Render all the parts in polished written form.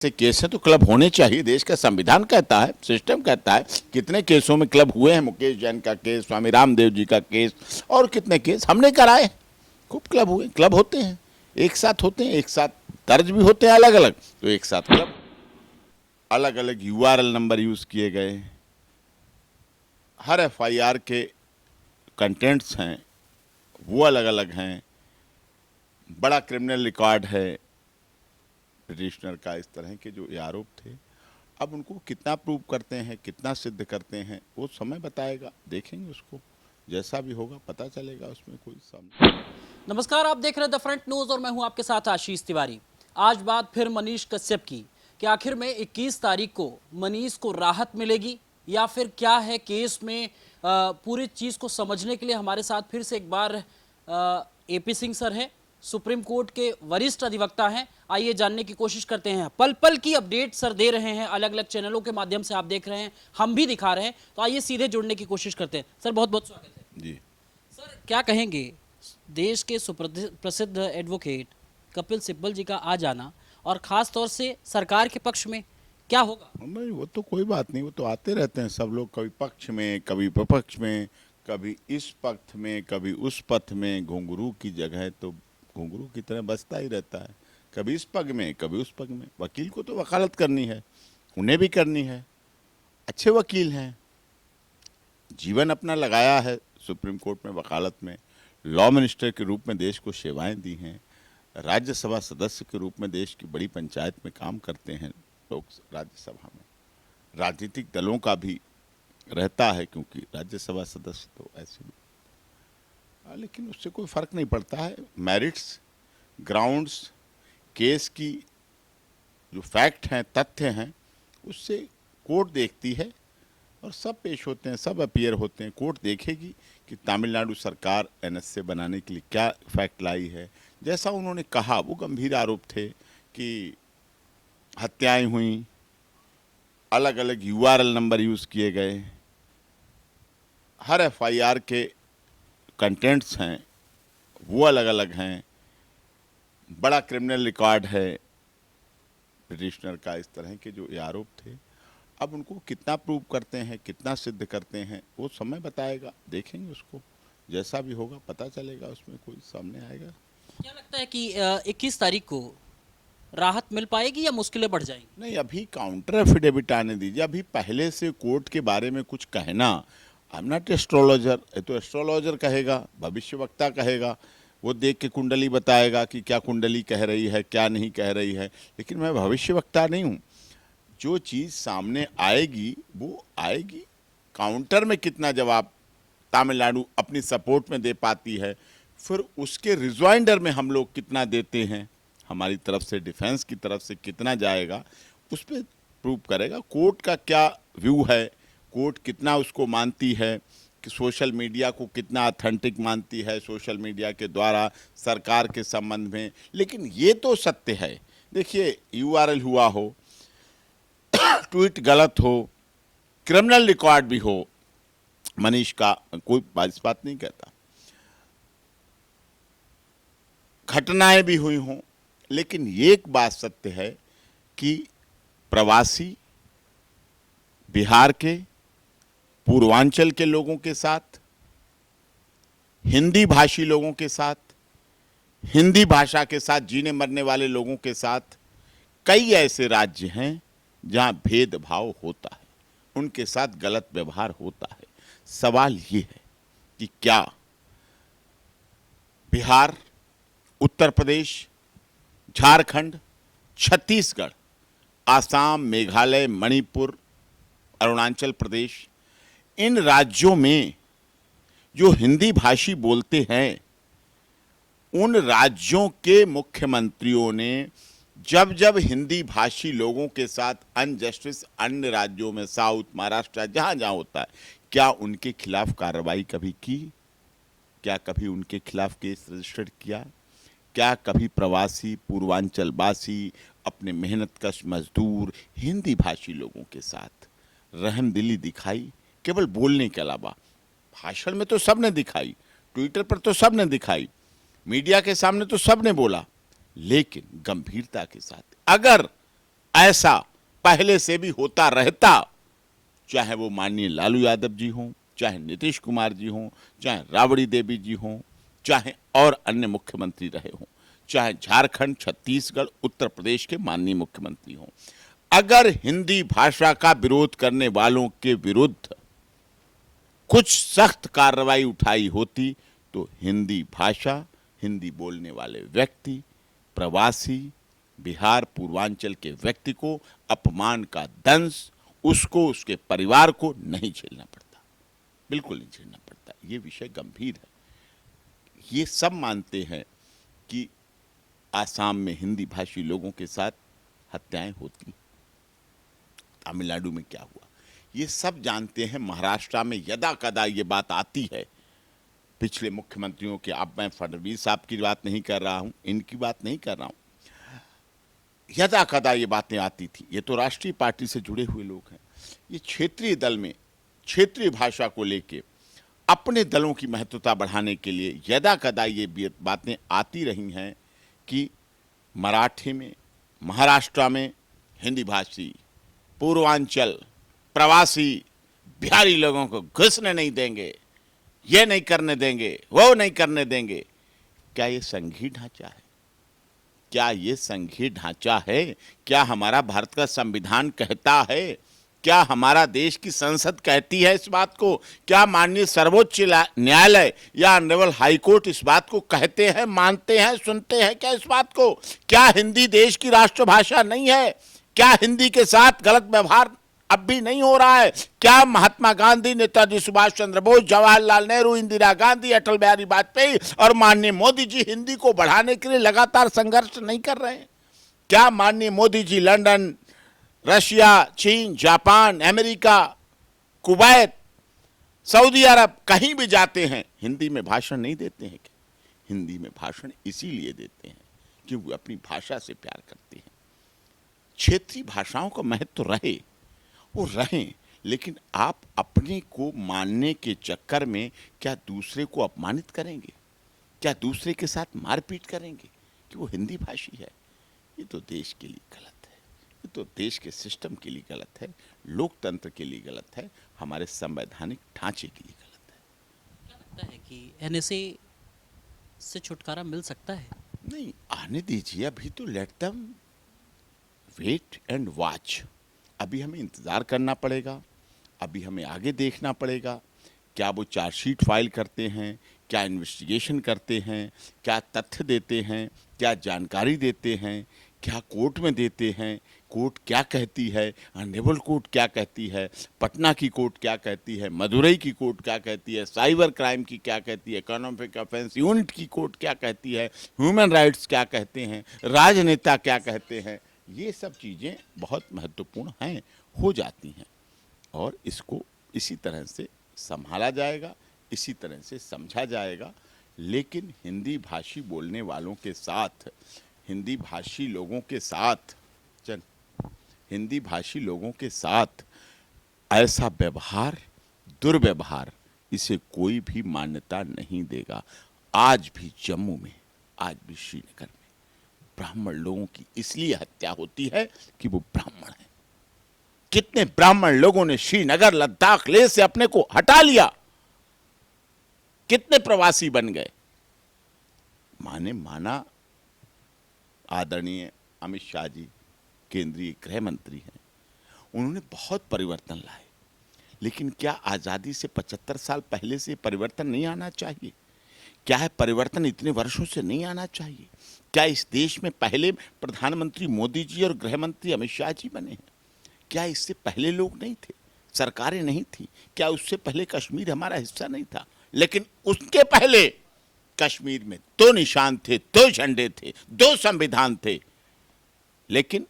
से केस है तो क्लब होने चाहिए। देश का संविधान कहता है, सिस्टम कहता है। कितने केसों में क्लब हुए हैं, मुकेश जैन का केस, स्वामी रामदेव जी का केस और कितने केस हमने कराए। खूब क्लब हुए, क्लब होते हैं, एक साथ होते हैं, एक साथ दर्ज भी होते हैं अलग अलग, तो एक साथ क्लब। अलग अलग यूआरएल नंबर यूज किए गए, हर एफआईआर के कंटेंट्स हैं वो अलग अलग हैं, बड़ा क्रिमिनल रिकॉर्ड है पिटिशनर का। इस तरह के जो ये आरोप थे, अब उनको कितना प्रूव करते हैं, कितना सिद्ध करते हैं, वो समय बताएगा, देखेंगे उसको। जैसा भी होगा पता चलेगा, उसमें कोई सामने। नमस्कार, आप देख रहे हैं द फ्रंट न्यूज और मैं हूं आपके साथ आशीष तिवारी। आज बात फिर मनीष कश्यप की कि आखिर में 21 तारीख को मनीष को राहत मिलेगी या फिर क्या है केस में। पूरी चीज को समझने के लिए हमारे साथ फिर से एक बार एपी सिंह सर हैं, सुप्रीम कोर्ट के वरिष्ठ अधिवक्ता हैं। आइए जानने की कोशिश करते हैं। पल पल की अपडेट सर दे रहे हैं, अलग अलग चैनलों के माध्यम से आप देख रहे हैं, हम भी दिखा रहे हैं। तो आइए सीधे जुड़ने की कोशिश करते हैं। सर बहुत बहुत स्वागत है। जी सर क्या कहेंगे, देश के सुप्रसिद्ध एडवोकेट कपिल सिब्बल जी का आ जाना और खास तौर से सरकार के पक्ष में क्या होगा? नहीं, वो तो कोई बात नहीं, वो तो आते रहते हैं सब लोग, कभी पक्ष में, कभी विपक्ष में, कभी इस पथ में, कभी उस पथ में। घुंघरू की जगह तो घुंघरू की तरह बसता ही रहता है, कभी इस पग में, कभी उस पग में। वकील को तो वकालत करनी है, उन्हें भी करनी है। अच्छे वकील हैं, जीवन अपना लगाया है सुप्रीम कोर्ट में वकालत में, लॉ मिनिस्टर के रूप में देश को सेवाएं दी हैं, राज्यसभा सदस्य के रूप में देश की बड़ी पंचायत में काम करते हैं लोग, राज्यसभा में राजनीतिक दलों का भी रहता है, क्योंकि राज्यसभा सदस्य तो ऐसे भी। लेकिन उससे कोई फर्क नहीं पड़ता है। मेरिट्स, ग्राउंड्स, केस की जो फैक्ट हैं, तथ्य हैं, उससे कोर्ट देखती है और सब पेश होते हैं, सब अपीयर होते हैं। कोर्ट देखेगी कि तमिलनाडु सरकार एनएसए बनाने के लिए क्या फैक्ट लाई है। जैसा उन्होंने कहा, वो गंभीर आरोप थे कि हत्याएं हुई, अलग अलग यूआरएल नंबर यूज किए गए, हर एफआईआर के कंटेंट्स हैं वो अलग अलग हैं, बड़ा क्रिमिनल रिकॉर्ड है पिटिशनर का। इस तरह के जो ये आरोप थे, अब उनको कितना प्रूव करते हैं, कितना सिद्ध करते हैं, वो समय बताएगा, देखेंगे उसको। जैसा भी होगा पता चलेगा, उसमें कोई सामने आएगा। क्या लगता है कि 21 तारीख को राहत मिल पाएगी या मुश्किलें बढ़ जाएंगी? नहीं, अभी काउंटर एफिडेविट आने दीजिए। अभी पहले से कोर्ट के बारे में कुछ कहना, आई एम नॉट एस्ट्रोलॉजर, ये तो एस्ट्रोलॉजर कहेगा, भविष्यवक्ता कहेगा, वो देख के कुंडली बताएगा कि क्या कुंडली कह रही है, क्या नहीं कह रही है। लेकिन मैं भविष्यवक्ता नहीं हूँ। जो चीज़ सामने आएगी वो आएगी। काउंटर में कितना जवाब तमिलनाडु अपनी सपोर्ट में दे पाती है, फिर उसके रिजॉइंडर में हम लोग कितना देते हैं, हमारी तरफ से, डिफेंस की तरफ से कितना जाएगा, उस पर प्रूव करेगा। कोर्ट का क्या व्यू है, कोर्ट कितना उसको मानती है, कि सोशल मीडिया को कितना ऑथेंटिक मानती है सोशल मीडिया के द्वारा सरकार के संबंध में। लेकिन ये तो सत्य है, देखिए, यूआरएल हुआ हो, ट्वीट गलत हो, क्रिमिनल रिकॉर्ड भी हो मनीष का, कोई इस बात नहीं कहता, घटनाएं भी हुई हों, लेकिन ये एक बात सत्य है कि प्रवासी बिहार के, पूर्वांचल के लोगों के साथ, हिंदी भाषी लोगों के साथ, हिंदी भाषा के साथ जीने मरने वाले लोगों के साथ कई ऐसे राज्य हैं जहां भेदभाव होता है, उनके साथ गलत व्यवहार होता है। सवाल ये है कि क्या बिहार, उत्तर प्रदेश, झारखंड, छत्तीसगढ़, आसाम, मेघालय, मणिपुर, अरुणाचल प्रदेश, इन राज्यों में जो हिंदी भाषी बोलते हैं, उन राज्यों के मुख्यमंत्रियों ने जब जब हिंदी भाषी लोगों के साथ अनजस्टिस अन्य राज्यों में, साउथ, महाराष्ट्र, जहां जहां होता है, क्या उनके खिलाफ कार्रवाई कभी की? क्या कभी उनके खिलाफ केस रजिस्टर्ड किया? क्या कभी प्रवासी, पूर्वांचलवासी, अपने मेहनतकश मजदूर हिंदी भाषी लोगों के साथ रहमदिली दिखाई? केवल बोलने के अलावा। भाषण में तो सबने दिखाई, ट्विटर पर तो सबने दिखाई, मीडिया के सामने तो सबने बोला, लेकिन गंभीरता के साथ। अगर ऐसा पहले से भी होता रहता, चाहे वो माननीय लालू यादव जी हों, चाहे नीतीश कुमार जी हों, चाहे राबड़ी देवी जी हों, चाहे और अन्य मुख्यमंत्री रहे हों, चाहे झारखंड, छत्तीसगढ़, उत्तर प्रदेश के माननीय मुख्यमंत्री हों, अगर हिंदी भाषा का विरोध करने वालों के विरुद्ध कुछ सख्त कार्रवाई उठाई होती तो हिंदी भाषा, हिंदी बोलने वाले व्यक्ति, प्रवासी, बिहार पूर्वांचल के व्यक्ति को अपमान का दंश उसको, उसके परिवार को नहीं झेलना पड़ता, बिल्कुल नहीं झेलना पड़ता। ये विषय गंभीर है। ये सब मानते हैं कि आसाम में हिंदी भाषी लोगों के साथ हत्याएं होती, तमिलनाडु में क्या हुआ, ये सब जानते हैं। महाराष्ट्र में यदा कदा ये बात आती है, पिछले मुख्यमंत्रियों के, अब मैं फडणवीस साहब की बात नहीं कर रहा हूं, इनकी बात नहीं कर रहा हूं, यदा कदा ये बातें आती थी। ये तो राष्ट्रीय पार्टी से जुड़े हुए लोग हैं। ये क्षेत्रीय दल में क्षेत्रीय भाषा को लेके अपने दलों की महत्वता बढ़ाने के लिए यदा कदा ये बातें आती रही हैं कि मराठी में, महाराष्ट्र में हिंदी भाषी, पूर्वांचल, प्रवासी, बिहारी लोगों को घुसने नहीं देंगे, ये नहीं करने देंगे, वो नहीं करने देंगे। क्या ये संघीय ढांचा है? क्या ये संघीय ढांचा है? क्या हमारा भारत का संविधान कहता है? क्या हमारा देश की संसद कहती है इस बात को? क्या माननीय सर्वोच्च न्यायालय या ऑनरेबल हाई कोर्ट इस बात को कहते हैं, मानते हैं, सुनते हैं क्या इस बात को? क्या हिंदी देश की राष्ट्रभाषा नहीं है? क्या हिंदी के साथ गलत व्यवहार अब भी नहीं हो रहा है? क्या महात्मा गांधी, नेताजी सुभाष चंद्र बोस, जवाहरलाल नेहरू, इंदिरा गांधी, अटल बिहारी वाजपेयी और माननीय मोदी जी हिंदी को बढ़ाने के लिए लगातार संघर्ष नहीं कर रहे हैं? क्या माननीय मोदी जी लंदन, रशिया, चीन, जापान, अमेरिका, कुवैत, सऊदी अरब कहीं भी जाते हैं हिंदी में भाषण नहीं देते हैं क्या? हिंदी में भाषण इसीलिए देते हैं कि वो अपनी भाषा से प्यार करते हैं। क्षेत्रीय भाषाओं का महत्व रहे, वो रहें, लेकिन आप अपने को मानने के चक्कर में क्या दूसरे को अपमानित करेंगे? क्या दूसरे के साथ मारपीट करेंगे कि वो हिंदी भाषी है? ये तो देश के लिए गलत है, ये तो देश के सिस्टम के लिए गलत है, लोकतंत्र के लिए गलत है, हमारे संवैधानिक ढांचे के लिए गलत है। क्या लगता है कि एनएसए से छुटकारा मिल सकता है? नहीं, आने दीजिए, अभी तो let them wait and watch. अभी हमें इंतज़ार करना पड़ेगा, अभी हमें आगे देखना पड़ेगा। क्या वो चार्जशीट फाइल करते हैं, क्या इन्वेस्टिगेशन करते हैं, क्या तथ्य देते हैं, क्या जानकारी देते हैं, क्या कोर्ट में देते हैं, कोर्ट क्या कहती है, ऑनरेबल कोर्ट क्या कहती है, पटना की कोर्ट क्या कहती है, मदुरई की कोर्ट क्या कहती है, साइबर क्राइम की क्या कहती है, इकोनॉमिक ऑफेंस यूनिट की कोर्ट क्या कहती है, ह्यूमन राइट्स क्या कहते हैं, राजनेता क्या कहते हैं। ये सब चीज़ें बहुत महत्वपूर्ण हैं, हो जाती हैं, और इसको इसी तरह से संभाला जाएगा, इसी तरह से समझा जाएगा। लेकिन हिंदी भाषी बोलने वालों के साथ, हिंदी भाषी लोगों के साथ, हिंदी भाषी लोगों के साथ ऐसा व्यवहार, दुर्व्यवहार, इसे कोई भी मान्यता नहीं देगा। आज भी जम्मू में, आज भी श्रीनगर में ब्राह्मण लोगों की इसलिए हत्या होती है कि वो ब्राह्मण हैं। कितने ब्राह्मण लोगों ने श्रीनगर, लद्दाख, लेह से अपने को हटा लिया, कितने प्रवासी बन गए। माना आदरणीय अमित शाह जी केंद्रीय गृह मंत्री हैं, उन्होंने बहुत परिवर्तन लाए, लेकिन क्या आजादी से 75 साल पहले से परिवर्तन नहीं आना चाहिए? क्या है परिवर्तन इतने वर्षों से नहीं आना चाहिए? क्या इस देश में पहले प्रधानमंत्री मोदी जी और गृह मंत्री अमित शाह जी बने हैं? क्या इससे पहले लोग नहीं थे, सरकारें नहीं थी? क्या उससे पहले कश्मीर हमारा हिस्सा नहीं था? लेकिन उसके पहले कश्मीर में 2 निशान थे, 2 झंडे थे, 2 संविधान थे। लेकिन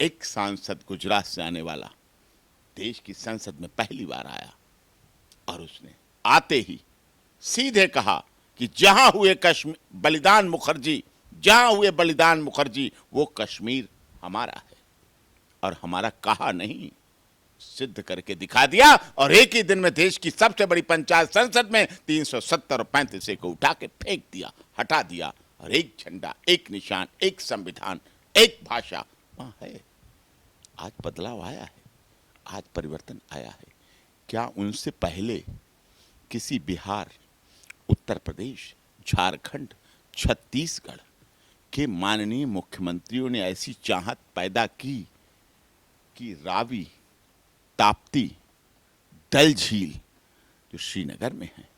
एक सांसद गुजरात से आने वाला देश की संसद में पहली बार आया और उसने आते ही सीधे कहा कि जहां हुए बलिदान मुखर्जी, जहां हुए बलिदान मुखर्जी, वो कश्मीर हमारा है। और हमारा कहा नहीं, सिद्ध करके दिखा दिया। और एक ही दिन में देश की सबसे बड़ी पंचायत संसद में 370 और 35 को उठा के फेंक दिया, हटा दिया। और एक झंडा, एक निशान, एक संविधान, एक भाषा वहां है। आज बदलाव आया है, आज परिवर्तन आया है। क्या उनसे पहले किसी बिहार, उत्तर प्रदेश, झारखंड, छत्तीसगढ़ के माननीय मुख्यमंत्रियों ने ऐसी चाहत पैदा की कि रावी, ताप्ती, डल झील जो श्रीनगर में है,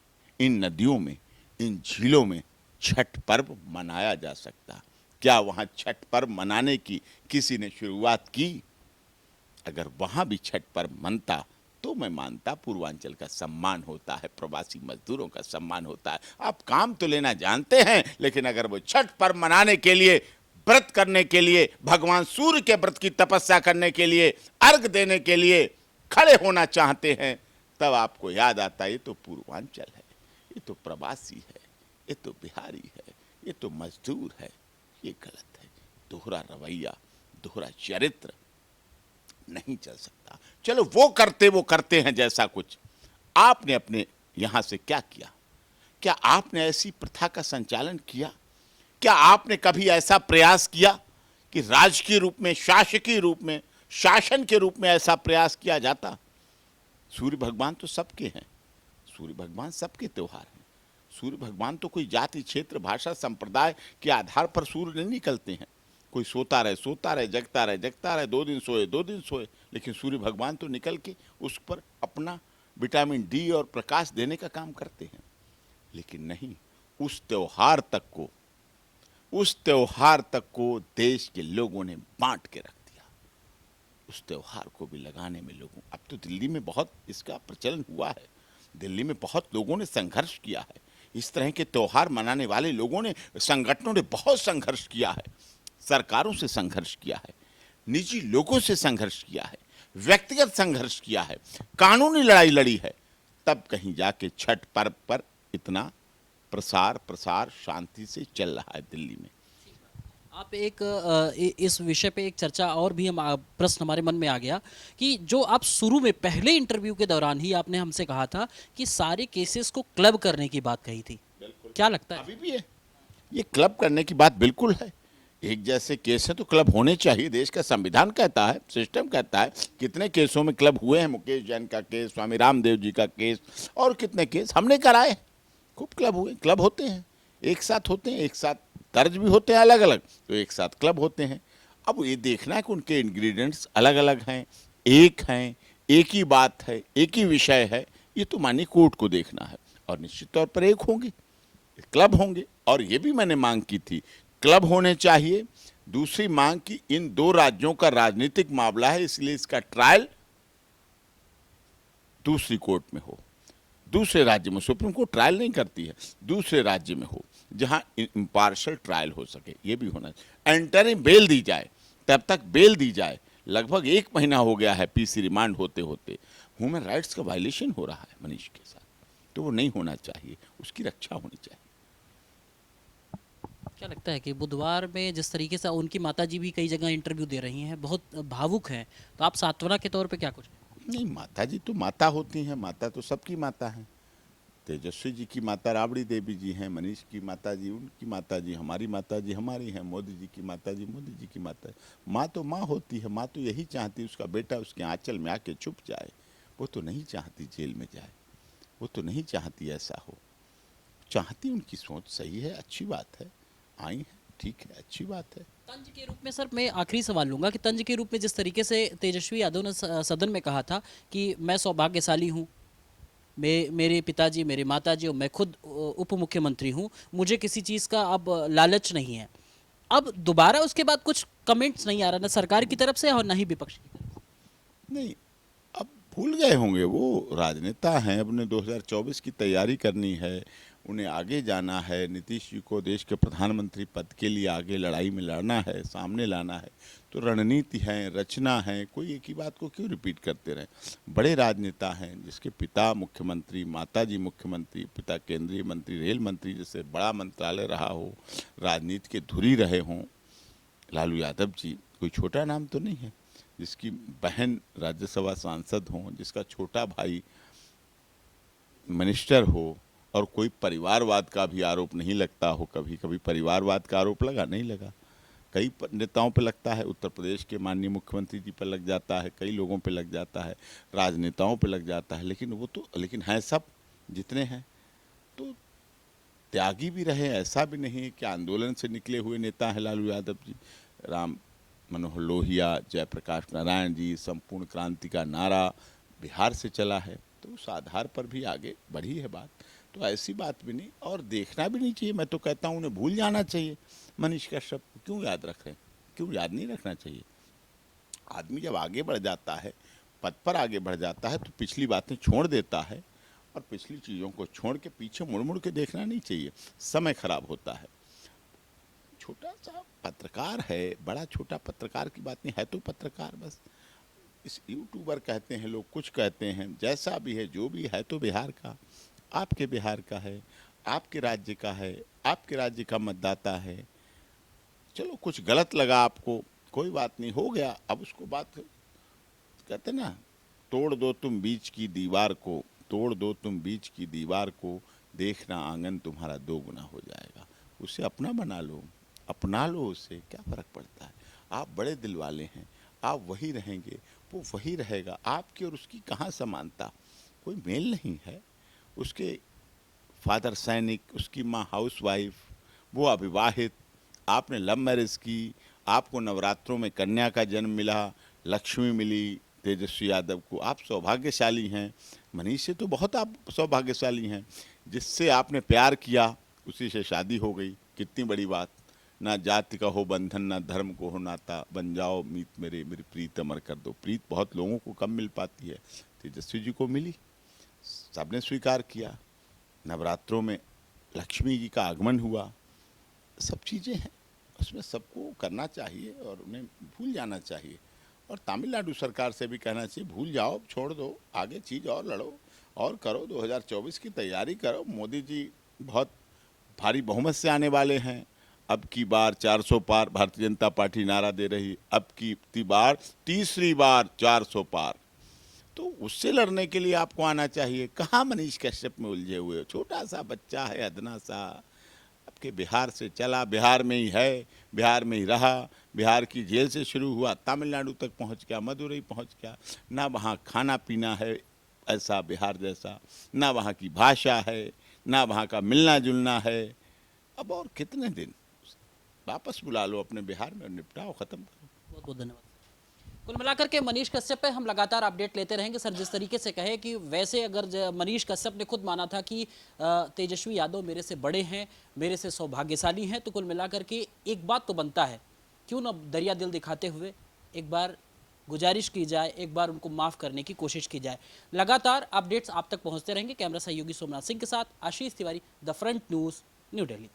इन नदियों में, इन झीलों में छठ पर्व मनाया जा सकता? क्या वहां छठ पर्व मनाने की किसी ने शुरुआत की? अगर वहां भी छठ पर्व मनता तो मैं मानता पूर्वांचल का सम्मान होता है, प्रवासी मजदूरों का सम्मान होता है। आप काम तो लेना जानते हैं, लेकिन अगर वो छठ पर्व मनाने के लिए, व्रत करने के लिए, भगवान सूर्य के व्रत की तपस्या करने के लिए, अर्घ देने के लिए खड़े होना चाहते हैं, तब आपको याद आता है ये तो पूर्वांचल है, ये तो प्रवासी है, ये तो बिहारी है, ये तो मजदूर है। ये गलत है। दोहरा रवैया, दोहरा चरित्र नहीं चल सकता। चलो वो करते हैं जैसा कुछ। आपने अपने यहां से क्या किया? क्या आपने ऐसी प्रथा का संचालन किया? क्या आपने कभी ऐसा प्रयास किया कि राजकीय रूप में, शासकीय रूप में, शासन के रूप में ऐसा प्रयास किया जाता? सूर्य भगवान तो सबके हैं, सूर्य भगवान सबके त्योहार हैं। सूर्य भगवान तो कोई जाति, क्षेत्र, भाषा, संप्रदाय के आधार पर सूर्य नहीं निकलते हैं। कोई सोता रहे, जगता रहे, 2 दिन सोए, 2 दिन सोए, लेकिन सूर्य भगवान तो निकल के उस पर अपना विटामिन डी और प्रकाश देने का काम करते हैं। लेकिन नहीं, उस त्योहार तक को देश के लोगों ने बांट के रख दिया। उस त्योहार को भी लगाने में लोगों, अब तो दिल्ली में बहुत इसका प्रचलन हुआ है, दिल्ली में बहुत लोगों ने संघर्ष किया है। इस तरह के त्योहार मनाने वाले लोगों ने, संगठनों ने बहुत संघर्ष किया है, सरकारों से संघर्ष किया है, निजी लोगों से संघर्ष किया है, व्यक्तिगत संघर्ष किया है, कानूनी लड़ाई लड़ी है, तब कहीं जाके छठ पर्व पर इतना प्रसार शांति से चल रहा है दिल्ली में। आप इस विषय पे एक चर्चा और भी हम प्रश्न हमारे मन में आ गया कि जो आप शुरू में पहले इंटरव्यू के दौरान ही आपने हमसे कहा था कि सारे केसेस को क्लब करने की बात कही थी, क्या लगता है? अभी भी है, ये क्लब करने की बात बिल्कुल है। एक जैसे केस है तो क्लब होने चाहिए, देश का संविधान कहता है, सिस्टम कहता है। कितने केसों में क्लब हुए हैं, मुकेश जैन का केस, स्वामी रामदेव जी का केस, और कितने केस हमने कराए, खूब क्लब हुए। क्लब होते हैं, एक साथ होते हैं, एक साथ दर्ज भी होते हैं अलग अलग, तो एक साथ क्लब होते हैं। अब ये देखना है कि उनके इंग्रेडिएंट्स अलग अलग हैं, एक ही बात है, एक ही विषय है, ये तो मानिए कोर्ट को देखना है। और निश्चित तौर पर एक होंगे, क्लब होंगे। और ये भी मैंने मांग की थी, क्लब होने चाहिए। दूसरी मांग की, इन 2 राज्यों का राजनीतिक मामला है, इसलिए इसका ट्रायल दूसरी कोर्ट में हो, दूसरे राज्य में। सुप्रीम कोर्ट ट्रायल नहीं करती है, दूसरे राज्य में हो जहां इम्पार्शियल ट्रायल हो सके। ये भी होना चाहिए। एंटरिंग बेल दी जाए, तब तक बेल दी जाए। लगभग 1 महीना हो गया है पीसी रिमांड होते होते। ह्यूमन राइट्स का वायलेशन हो रहा है मनीष के साथ, तो वो नहीं होना चाहिए, उसकी रक्षा होनी चाहिए। क्या लगता है कि बुधवार में जिस तरीके से उनकी माताजी भी कई जगह इंटरव्यू दे रही हैं, बहुत भावुक हैं, तो आप सांत्वना के तौर पे क्या कुछ? नहीं, माता जी तो माता होती हैं, माता तो सबकी माता हैं। तेजस्वी जी की माता राबड़ी देवी जी हैं, मनीष की माता जी उनकी माता जी, हमारी माता जी हमारी हैं, मोदी जी की माता जी मोदी जी की माता। माँ तो माँ होती है, माँ तो यही चाहती है उसका बेटा उसके आंचल में आके छुप जाए। वो तो नहीं चाहती जेल में जाए, वो तो नहीं चाहती ऐसा हो। चाहती, उनकी सोच सही है, अच्छी बात है, आई है, ठीक है, अच्छी बात है। तंज के रूप में सर मैं आखिरी सवाल लूंगा कि तंज के रूप में जिस तरीके से तेजस्वी यादव ने सदन में कहा था कि मैं सौभाग्यशाली हूँ, मेरे पिताजी, मेरे माताजी और मैं खुद उप मुख्यमंत्री हूँ, मुझे किसी चीज़ का अब लालच नहीं है। अब दोबारा उसके बाद कुछ कमेंट्स नहीं आ रहा, ना सरकार की तरफ से और ना ही विपक्ष की तरफ से। नहीं, अब भूल गए होंगे, वो राजनेता हैं, अपने 2024 की तैयारी करनी है, उन्हें आगे जाना है। नीतीश जी को देश के प्रधानमंत्री पद के लिए आगे लड़ाई में लड़ना है, सामने लाना है, तो रणनीति है, रचना है। कोई एक ही बात को क्यों रिपीट करते रहें? बड़े राजनेता हैं जिसके पिता मुख्यमंत्री, माताजी मुख्यमंत्री, पिता केंद्रीय मंत्री, रेल मंत्री, जैसे बड़ा मंत्रालय रहा हो, राजनीति के धुरी रहे हों। लालू यादव जी कोई छोटा नाम तो नहीं है, जिसकी बहन राज्यसभा सांसद हो, जिसका छोटा भाई मिनिस्टर हो, और कोई परिवारवाद का भी आरोप नहीं लगता हो। कभी कभी परिवारवाद का आरोप लगा, नहीं लगा, कई नेताओं पे लगता है, उत्तर प्रदेश के माननीय मुख्यमंत्री जी पर लग जाता है, कई लोगों पे लग जाता है, राजनेताओं पे लग जाता है, लेकिन हैं सब जितने हैं तो त्यागी भी रहे। ऐसा भी नहीं है कि आंदोलन से निकले हुए नेता हैं लालू यादव जी, राम मनोहर लोहिया, जयप्रकाश नारायण जी, संपूर्ण क्रांति का नारा बिहार से चला है, तो उस आधार पर भी आगे बढ़ी है बात। तो ऐसी बात भी नहीं, और देखना भी नहीं चाहिए। मैं तो कहता हूँ उन्हें भूल जाना चाहिए। मनीष कश्यप को क्यों याद रख रहे हैं, क्यों याद नहीं रखना चाहिए। आदमी जब आगे बढ़ जाता है, पद पर आगे बढ़ जाता है, तो पिछली बातें छोड़ देता है, और पिछली चीज़ों को छोड़ के पीछे मुड़ मुड़ के देखना नहीं चाहिए, समय खराब होता है। छोटा सा पत्रकार है, बड़ा छोटा पत्रकार की बात नहीं है, तो पत्रकार बस। इस यूट्यूबर कहते हैं लोग, कुछ कहते हैं, जैसा भी है जो भी है, तो बिहार का, आपके बिहार का है, आपके राज्य का है, आपके राज्य का मतदाता है। चलो कुछ गलत लगा आपको, कोई बात नहीं, हो गया। अब उसको बात कहते ना, तोड़ दो तुम बीच की दीवार को, तोड़ दो तुम बीच की दीवार को, देखना आंगन तुम्हारा 2 गुना हो जाएगा। उसे अपना बना लो, अपना लो, उससे क्या फ़र्क पड़ता है। आप बड़े दिल वाले हैं, आप वही रहेंगे, वो वही रहेगा। आपकी और उसकी कहाँ समानता, कोई मेल नहीं है। उसके फादर सैनिक, उसकी माँ हाउसवाइफ, वो अविवाहित, आपने लव मैरिज की, आपको नवरात्रों में कन्या का जन्म मिला, लक्ष्मी मिली तेजस्वी यादव को, आप सौभाग्यशाली हैं। मनीष से तो बहुत आप सौभाग्यशाली हैं, जिससे आपने प्यार किया उसी से शादी हो गई, कितनी बड़ी बात। ना जाति का हो बंधन, ना धर्म को हो नाता, बन जाओ मीत मेरे, मेरी प्रीत अमर कर दो। प्रीत बहुत लोगों को कम मिल पाती है, तेजस्वी जी को मिली, सबने स्वीकार किया। नवरात्रों में लक्ष्मी जी का आगमन हुआ, सब चीज़ें हैं, उसमें सबको करना चाहिए और उन्हें भूल जाना चाहिए। और तमिलनाडु सरकार से भी कहना चाहिए, भूल जाओ, छोड़ दो, आगे चीज़ और लड़ो और करो, 2024 की तैयारी करो। मोदी जी बहुत भारी बहुमत से आने वाले हैं। अब की बार 400 पार, भारतीय जनता पार्टी नारा दे रही, अब की बार तीसरी बार 400 पार। तो उससे लड़ने के लिए आपको आना चाहिए। कहाँ मनीष कश्यप में उलझे हुए हो, छोटा सा बच्चा है, अदना सा, आपके बिहार से चला, बिहार में ही है, बिहार में ही रहा, बिहार की जेल से शुरू हुआ, तमिलनाडु तक पहुंच गया, मदुरई पहुंच गया। ना वहाँ खाना पीना है ऐसा बिहार जैसा, ना वहाँ की भाषा है, ना वहाँ का मिलना जुलना है। अब और कितने दिन, वापस बुला लो अपने बिहार में और निपटाओ, ख़त्म करो। बहुत बहुत धन्यवाद। कुल मिलाकर के मनीष कश्यप पे हम लगातार अपडेट लेते रहेंगे सर। जिस तरीके से कहे कि वैसे अगर मनीष कश्यप ने खुद माना था कि तेजस्वी यादव मेरे से बड़े हैं, मेरे से सौभाग्यशाली हैं, तो कुल मिलाकर के एक बात तो बनता है, क्यों ना दरिया दिल दिखाते हुए एक बार गुजारिश की जाए, एक बार उनको माफ़ करने की कोशिश की जाए। लगातार अपडेट्स आप तक पहुँचते रहेंगे। कैमरा सहयोगी सोमनाथ सिंह के साथ Ashish Tiwari, the Front News, New Delhi.